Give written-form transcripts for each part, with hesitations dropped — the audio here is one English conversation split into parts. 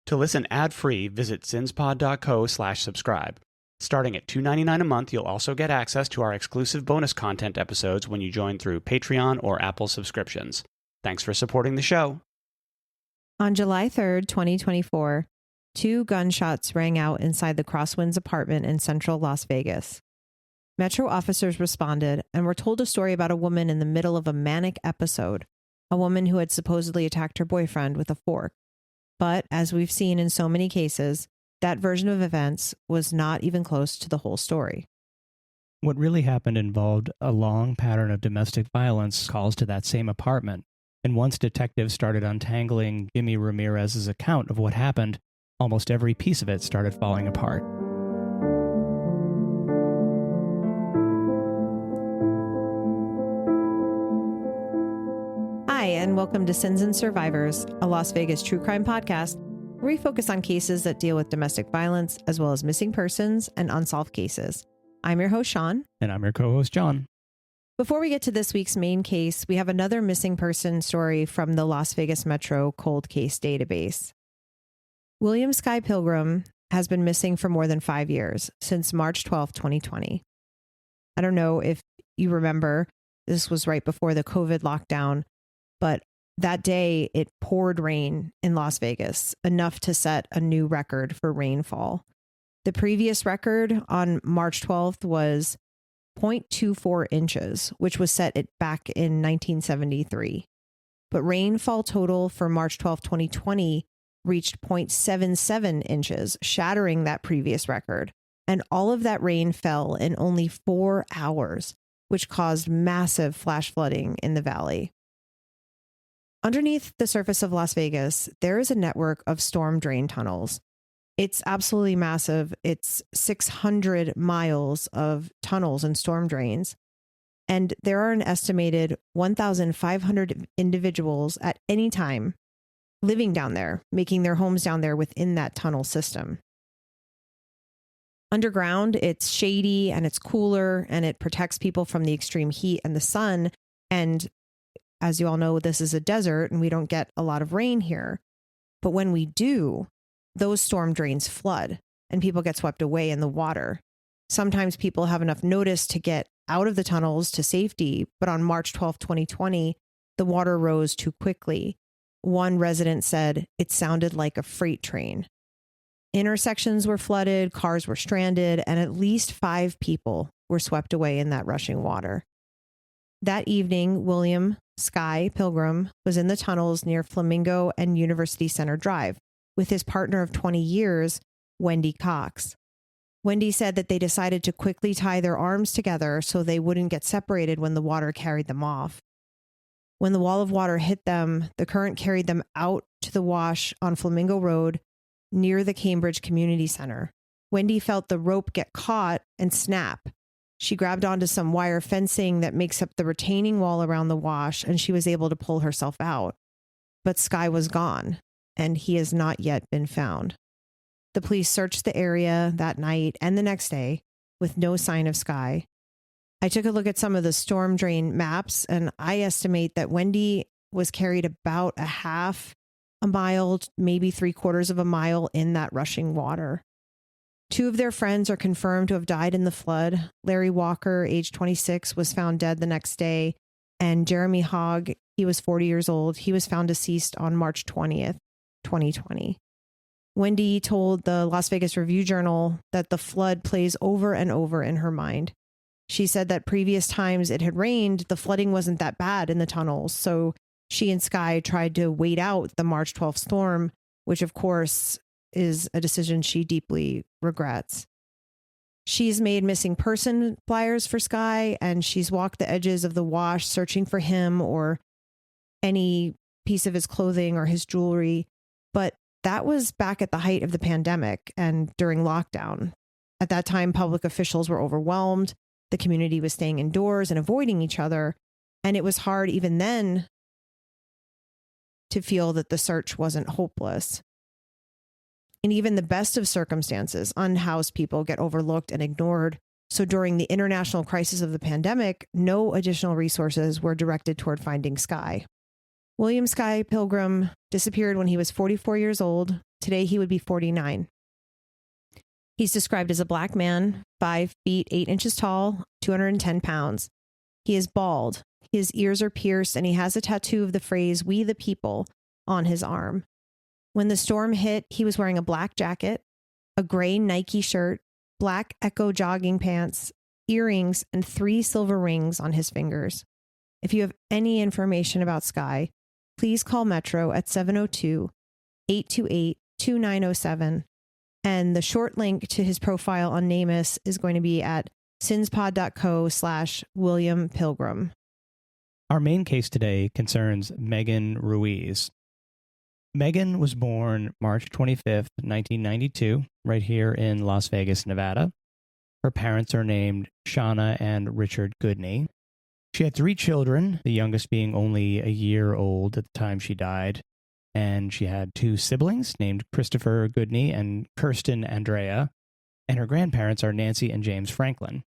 To listen ad-free, visit cinspod.co/subscribe. Starting at $2.99 a month, you'll also get access to our exclusive bonus content episodes when you join through Patreon or Apple subscriptions. Thanks for supporting the show. On July 3rd, 2024, 2 gunshots rang out inside the Crosswinds apartment in central Las Vegas. Metro officers responded and were told a story about a woman in the middle of a manic episode, a woman who had supposedly attacked her boyfriend with a fork. But, as we've seen in so many cases, that version of events was not even close to the whole story. What really happened involved a long pattern of domestic violence calls to that same apartment, and once detectives started untangling Jimmy Ramirez's account of what happened, almost every piece of it started falling apart. Hi, and welcome to Sins and Survivors, a Las Vegas true crime podcast where we focus on cases that deal with domestic violence as well as missing persons and unsolved cases. I'm your host, Sean. And I'm your co-host, John. Before we get to this week's main case, we have another missing person story from the Las Vegas Metro Cold Case Database. William Sky Pilgrim has been missing for more than 5 years, since March 12, 2020. I don't know if you remember, this was right before the COVID lockdown, but that day it poured rain in Las Vegas, enough to set a new record for rainfall. The previous record on March 12th was 0.24 inches, which was set back in 1973. But rainfall total for March 12, 2020 reached 0.77 inches, shattering that previous record. And all of that rain fell in only 4 hours, which caused massive flash flooding in the valley. Underneath the surface of Las Vegas, there is a network of storm drain tunnels. It's absolutely massive. It's 600 miles of tunnels and storm drains. And there are an estimated 1,500 individuals at any time living down there, making their homes down there within that tunnel system. Underground, it's shady and it's cooler and it protects people from the extreme heat and the sun. And as you all know, this is a desert and we don't get a lot of rain here. But when we do, those storm drains flood and people get swept away in the water. Sometimes people have enough notice to get out of the tunnels to safety, but on March 12, 2020, the water rose too quickly. One resident said it sounded like a freight train. Intersections were flooded, cars were stranded, and at least 5 people were swept away in that rushing water. That evening, William Sky Pilgrim was in the tunnels near Flamingo and University Center Drive with his partner of 20 years, Wendy Cox. Wendy said that they decided to quickly tie their arms together so they wouldn't get separated when the water carried them off. When the wall of water hit them, the current carried them out to the wash on Flamingo Road near the Cambridge Community Center. Wendy felt the rope get caught and snap. She grabbed onto some wire fencing that makes up the retaining wall around the wash, and she was able to pull herself out. But Sky was gone, and he has not yet been found. The police searched the area that night and the next day with no sign of Sky. I took a look at some of the storm drain maps, and I estimate that Wendy was carried about a half a mile, maybe 3/4 of a mile in that rushing water. 2 of their friends are confirmed to have died in the flood. Larry Walker, age 26, was found dead the next day. And Jeremy Hogg, he was 40 years old. He was found deceased on March 20th, 2020. Wendy told the Las Vegas Review-Journal that the flood plays over and over in her mind. She said that previous times it had rained, the flooding wasn't that bad in the tunnels. So she and Sky tried to wait out the March 12th storm, which of course is a decision she deeply regrets. She's made missing person flyers for Sky, and she's walked the edges of the wash searching for him or any piece of his clothing or his jewelry. But that was back at the height of the pandemic and during lockdown. At that time, public officials were overwhelmed. The community was staying indoors and avoiding each other. And it was hard even then to feel that the search wasn't hopeless. In even the best of circumstances, unhoused people get overlooked and ignored. So during the international crisis of the pandemic, no additional resources were directed toward finding Sky. William Sky Pilgrim disappeared when he was 44 years old, Today he would be 49. He's described as a black man, 5 feet 8 inches tall, 210 pounds. He is bald. His ears are pierced, and he has a tattoo of the phrase, "We the people," on his arm. When the storm hit, he was wearing a black jacket, a gray Nike shirt, black Echo jogging pants, earrings, and 3 silver rings on his fingers. If you have any information about Sky, please call Metro at 702-828-2907. And the short link to his profile on NamUs is going to be at cinspod.co/William Pilgrim. Our main case today concerns Megan Ruiz. Megan was born March 25th, 1992, right here in Las Vegas, Nevada. Her parents are named Shauna and Richard Goodney. She had 3 children, the youngest being only a year old at the time she died. And she had 2 siblings named Christopher Goodney and Kirsten Andrea. And her grandparents are Nancy and James Franklin.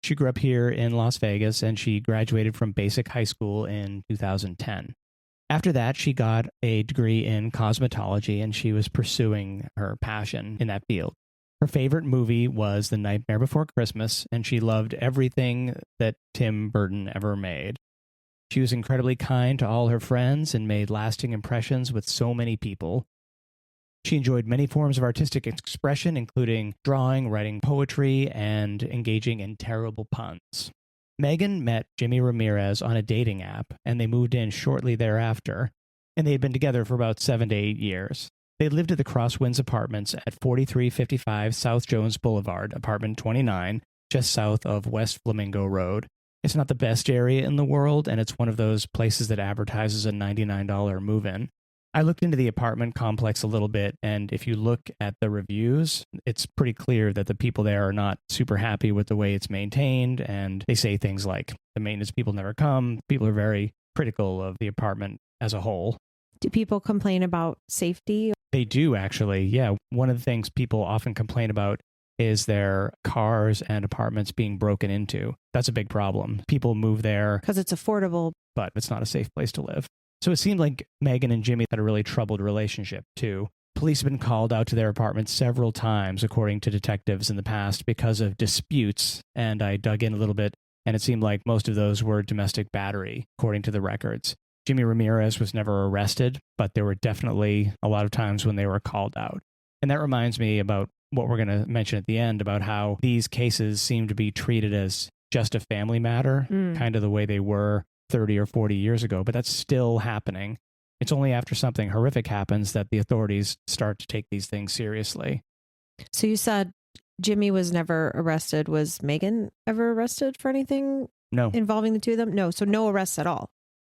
She grew up here in Las Vegas, and she graduated from basic high school in 2010. After that, she got a degree in cosmetology, and she was pursuing her passion in that field. Her favorite movie was The Nightmare Before Christmas, and she loved everything that Tim Burton ever made. She was incredibly kind to all her friends and made lasting impressions with so many people. She enjoyed many forms of artistic expression, including drawing, writing poetry, and engaging in terrible puns. Megan met Jimmy Ramirez on a dating app, and they moved in shortly thereafter, and they had been together for about 7 to 8 years. They lived at the Crosswinds Apartments at 4355 South Jones Boulevard, apartment 29, just south of West Flamingo Road. It's not the best area in the world, and it's one of those places that advertises a $99 move-in. I looked into the apartment complex a little bit, and if you look at the reviews, it's pretty clear that the people there are not super happy with the way it's maintained, and they say things like, the maintenance people never come. People are very critical of the apartment as a whole. Do people complain about safety? They do, actually. Yeah. One of the things people often complain about is their cars and apartments being broken into. That's a big problem. People move there Because it's affordable. but it's not a safe place to live. So it seemed like Megan and Jimmy had a really troubled relationship, too. Police have been called out to their apartment several times, according to detectives in the past, because of disputes, and I dug in a little bit, and it seemed like most of those were domestic battery, according to the records. Jimmy Ramirez was never arrested, but there were definitely a lot of times when they were called out. And that reminds me about what we're going to mention at the end about how these cases seem to be treated as just a family matter, kind of the way they were 30 or 40 years ago, but that's still happening. It's only after something horrific happens that the authorities start to take these things seriously. So you said Jimmy was never arrested. Was Megan ever arrested for anything No. involving the two of them? No. So no arrests at all.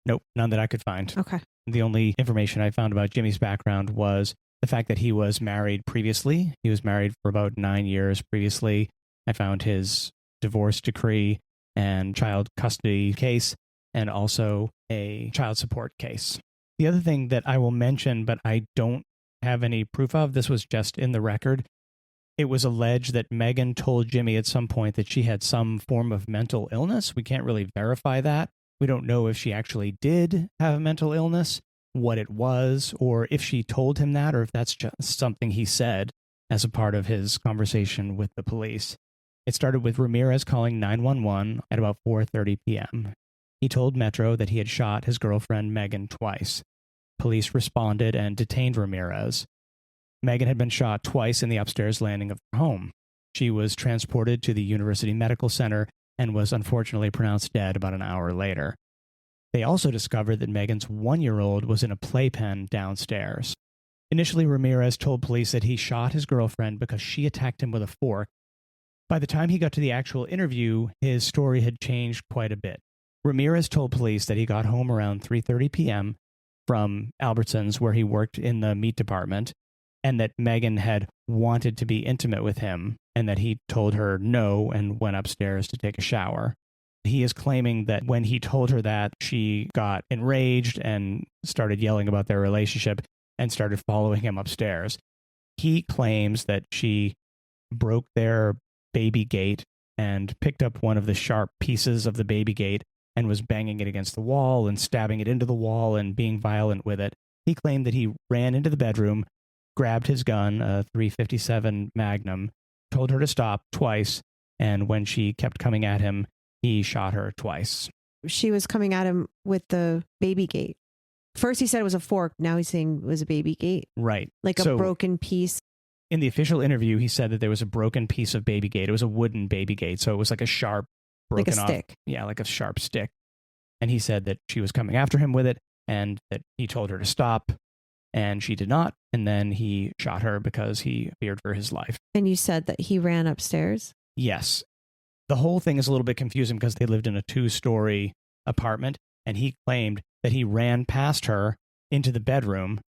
Nope, none that I could find. Okay. The only information I found about Jimmy's background was the fact that he was married previously. He was married for about 9 years previously. I found his divorce decree and child custody case, and also a child support case. The other thing that I will mention, but I don't have any proof of, this was just in the record, it was alleged that Megan told Jimmy at some point that she had some form of mental illness. We can't really verify that. We don't know if she actually did have a mental illness, what it was, or if she told him that, or if that's just something he said as a part of his conversation with the police. It started with Ramirez calling 911 at about 4:30 p.m. He told Metro that he had shot his girlfriend Megan twice. Police responded and detained Ramirez. Megan had been shot twice in the upstairs landing of her home. She was transported to the University Medical Center and was unfortunately pronounced dead about an hour later. They also discovered that Megan's 1-year-old was in a playpen downstairs. Initially, Ramirez told police that he shot his girlfriend because she attacked him with a fork. By the time he got to the actual interview, his story had changed quite a bit. Ramirez told police that he got home around 3:30 p.m. from Albertsons, where he worked in the meat department, and that Megan had wanted to be intimate with him, and that he told her no and went upstairs to take a shower. He is claiming that when he told her that, she got enraged and started yelling about their relationship and started following him upstairs. He claims that she broke their baby gate and picked up one of the sharp pieces of the baby gate and was banging it against the wall and stabbing it into the wall and being violent with it. He claimed that he ran into the bedroom, grabbed his gun, a .357 Magnum, told her to stop twice, and when she kept coming at him, he shot her twice. She was coming at him with the baby gate. First he said it was a fork. Now he's saying it was a baby gate. Right. Like a broken piece. In the official interview, he said that there was a broken piece of baby gate. It was a wooden baby gate. So it was like a sharp, broken off. Like a stick. Yeah, like a sharp stick. And he said that she was coming after him with it and that he told her to stop and she did not. And then he shot her because he feared for his life. And you said that he ran upstairs? Yes. The whole thing is a little bit confusing because they lived in a 2-story apartment and he claimed that he ran past her into the bedroom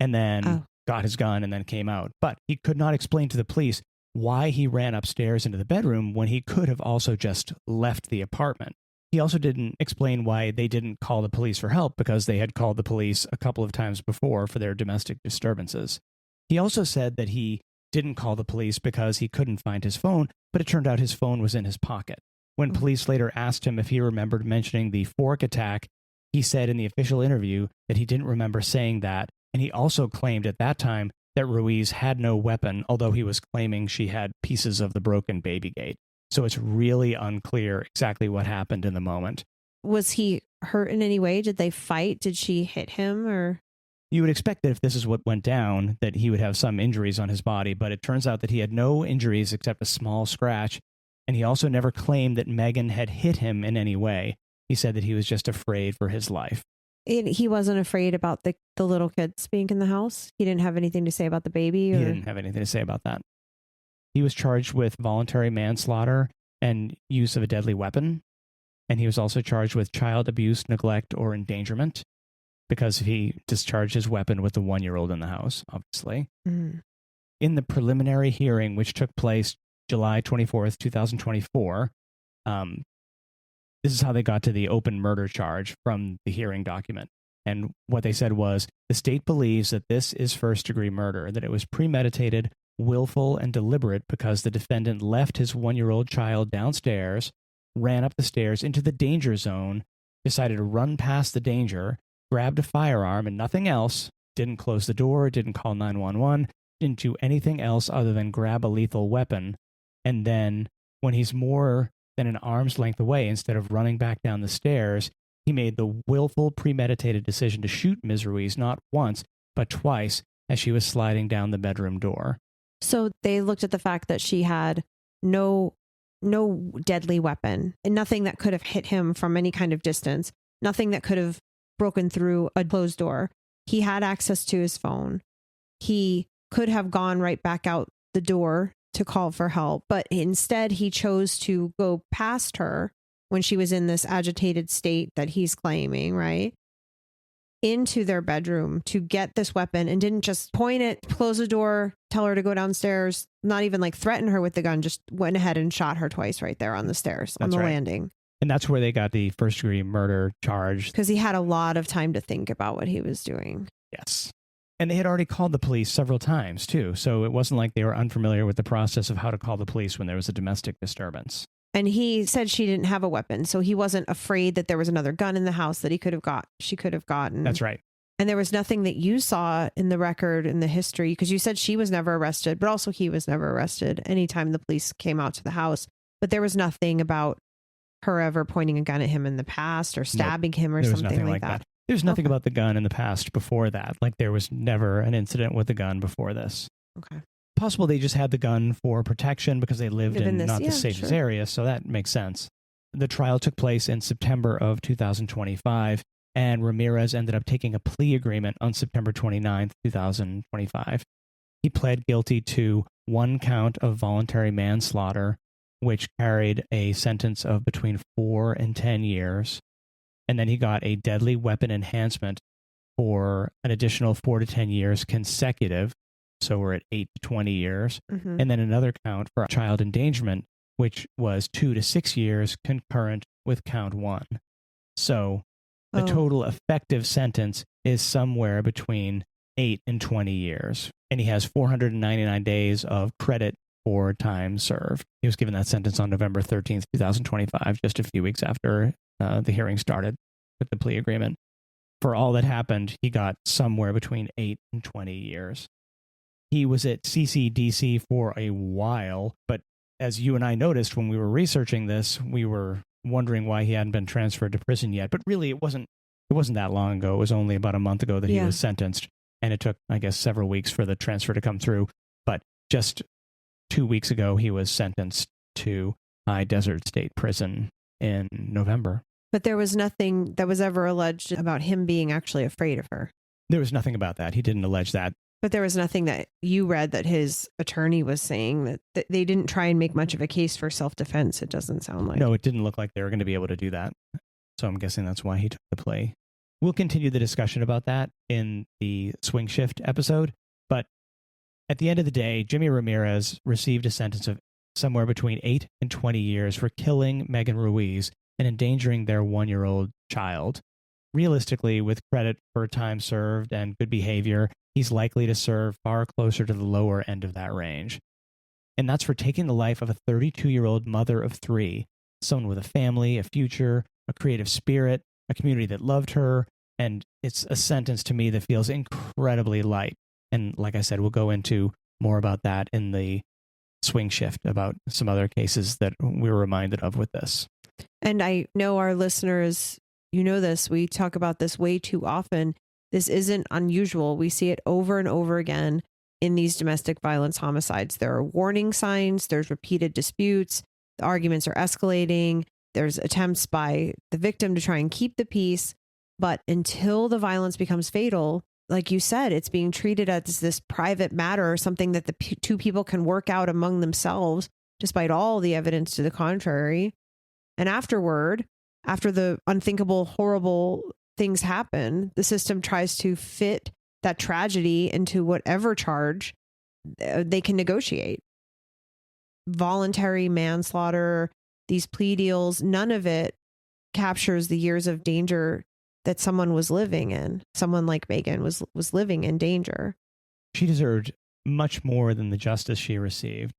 and then got his gun and then came out. But he could not explain to the police why he ran upstairs into the bedroom when he could have also just left the apartment. He also didn't explain why they didn't call the police for help because they had called the police a couple of times before for their domestic disturbances. He also said that he didn't call the police because he couldn't find his phone, but it turned out his phone was in his pocket. When police later asked him if he remembered mentioning the fork attack, he said in the official interview that he didn't remember saying that, and he also claimed at that time that Ruiz had no weapon, although he was claiming she had pieces of the broken baby gate. So it's really unclear exactly what happened in the moment. Was he hurt in any way? Did they fight? Did she hit him? Or you would expect that if this is what went down, that he would have some injuries on his body, but it turns out that he had no injuries except a small scratch, and he also never claimed that Megan had hit him in any way. He said that he was just afraid for his life. He wasn't afraid about the little kids being in the house? He didn't have anything to say about the baby? Or? He didn't have anything to say about that. He was charged with voluntary manslaughter and use of a deadly weapon. And he was also charged with child abuse, neglect, or endangerment because he discharged his weapon with the 1-year-old in the house, obviously. Mm. In the preliminary hearing, which took place July 24th, 2024, this is how they got to the open murder charge from the hearing document. And what they said was, the state believes that this is first-degree murder, that it was premeditated, willful, and deliberate because the defendant left his 1-year-old child downstairs, ran up the stairs into the danger zone, decided to run past the danger, grabbed a firearm and nothing else, didn't close the door, didn't call 911, didn't do anything else other than grab a lethal weapon. And then when he's more than an arm's length away, instead of running back down the stairs, he made the willful, premeditated decision to shoot Ms. Ruiz not once, but twice as she was sliding down the bedroom door. So they looked at the fact that she had no deadly weapon and nothing that could have hit him from any kind of distance, nothing that could have broken through a closed door. He had access to his phone. He could have gone right back out the door to call for help, but instead he chose to go past her when she was in this agitated state that he's claiming, right? Into their bedroom to get this weapon and didn't just point it, close the door, tell her to go downstairs, not even like threaten her with the gun, just went ahead and shot her twice right there on the stairs, on the landing. And that's where they got the first-degree murder charge. Because he had a lot of time to think about what he was doing. Yes. And they had already called the police several times, too. So it wasn't like they were unfamiliar with the process of how to call the police when there was a domestic disturbance. And he said she didn't have a weapon. So he wasn't afraid that there was another gun in the house that she could have gotten. That's right. And there was nothing that you saw in the record, in the history, because you said she was never arrested, but also he was never arrested anytime the police came out to the house. But there was nothing about her ever pointing a gun at him in the past or stabbing him or something like that. There's nothing about the gun in the past before that. Like there was never an incident with the gun before this. Okay. Possible they just had the gun for protection because they lived in not the safest area, so that makes sense. The trial took place in September of 2025, and Ramirez ended up taking a plea agreement on September 29th, 2025. He pled guilty to 1 count of voluntary manslaughter, which carried a sentence of between 4 and 10 years. And then he got a deadly weapon enhancement for an additional 4 to 10 years consecutive. So we're at 8 to 20 years. Mm-hmm. And then another count for child endangerment, which was 2 to 6 years concurrent with count 1. So the total effective sentence is somewhere between 8 and 20 years. And he has 499 days of credit for time served. He was given that sentence on November 13th, 2025, just a few weeks after the hearing started with the plea agreement. For all that happened, he got somewhere between 8 and 20 years. He was at CCDC for a while, but as you and I noticed when we were researching this, we were wondering why he hadn't been transferred to prison yet. But really, it wasn't that long ago. It was only about a month ago that he was sentenced, and it took, I guess, several weeks for the transfer to come through. But just 2 weeks ago, he was sentenced to High Desert State Prison in November. But there was nothing that was ever alleged about him being actually afraid of her. There was nothing about that. He didn't allege that. But there was nothing that you read that his attorney was saying that they didn't try and make much of a case for self-defense, it doesn't sound like. No, it didn't look like they were going to be able to do that. So I'm guessing that's why he took the plea. We'll continue the discussion about that in the Swing Shift episode. But at the end of the day, Jimmy Ramirez received a sentence of somewhere between 8 and 20 years for killing Megan Ruiz and endangering their 1-year-old child. Realistically, with credit for time served and good behavior, he's likely to serve far closer to the lower end of that range. And that's for taking the life of a 32-year-old mother of 3, someone with a family, a future, a creative spirit, a community that loved her, and it's a sentence to me that feels incredibly light. And like I said, we'll go into more about that in the Swing Shift, about some other cases that we were reminded of with this. And I know our listeners, you know this, we talk about this way too often. This isn't unusual. We see it over and over again in these domestic violence homicides. There are warning signs, there's repeated disputes, the arguments are escalating, there's attempts by the victim to try and keep the peace. But until the violence becomes fatal, like you said, it's being treated as this private matter or something that the two people can work out among themselves, despite all the evidence to the contrary. And afterward, after the unthinkable, horrible things happen, the system tries to fit that tragedy into whatever charge they can negotiate. Voluntary manslaughter, these plea deals, none of it captures the years of danger that someone was living in. Someone like Megan was living in danger. She deserved much more than the justice she received.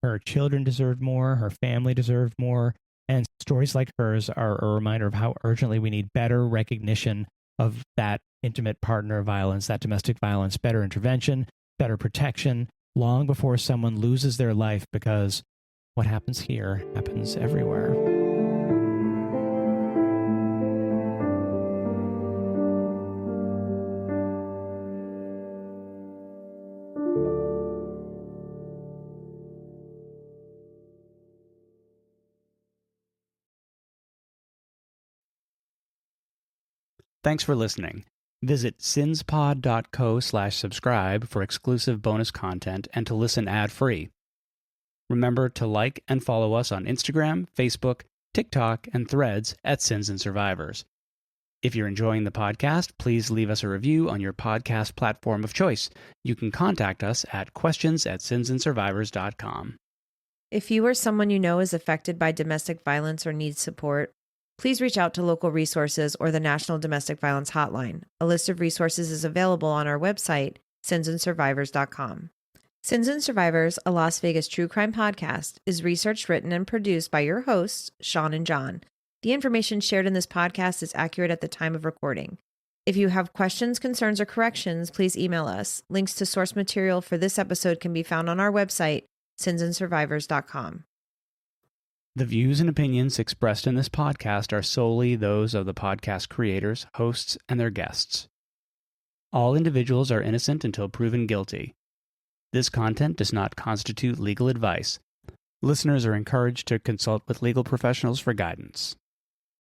Her children deserved more, her family deserved more, and stories like hers are a reminder of how urgently we need better recognition of that intimate partner violence, that domestic violence, better intervention, better protection, long before someone loses their life, because what happens here happens everywhere. Thanks for listening. Visit sinspod.co/subscribe for exclusive bonus content and to listen ad-free. Remember to like and follow us on Instagram, Facebook, TikTok, and Threads at Sins and Survivors. If you're enjoying the podcast, please leave us a review on your podcast platform of choice. You can contact us at questions@sinsandsurvivors.com. If you or someone you know is affected by domestic violence or needs support, please reach out to local resources or the National Domestic Violence Hotline. A list of resources is available on our website, sinsandsurvivors.com. Sins and Survivors, a Las Vegas true crime podcast, is researched, written, and produced by your hosts, Sean and John. The information shared in this podcast is accurate at the time of recording. If you have questions, concerns, or corrections, please email us. Links to source material for this episode can be found on our website, sinsandsurvivors.com. The views and opinions expressed in this podcast are solely those of the podcast creators, hosts, and their guests. All individuals are innocent until proven guilty. This content does not constitute legal advice. Listeners are encouraged to consult with legal professionals for guidance.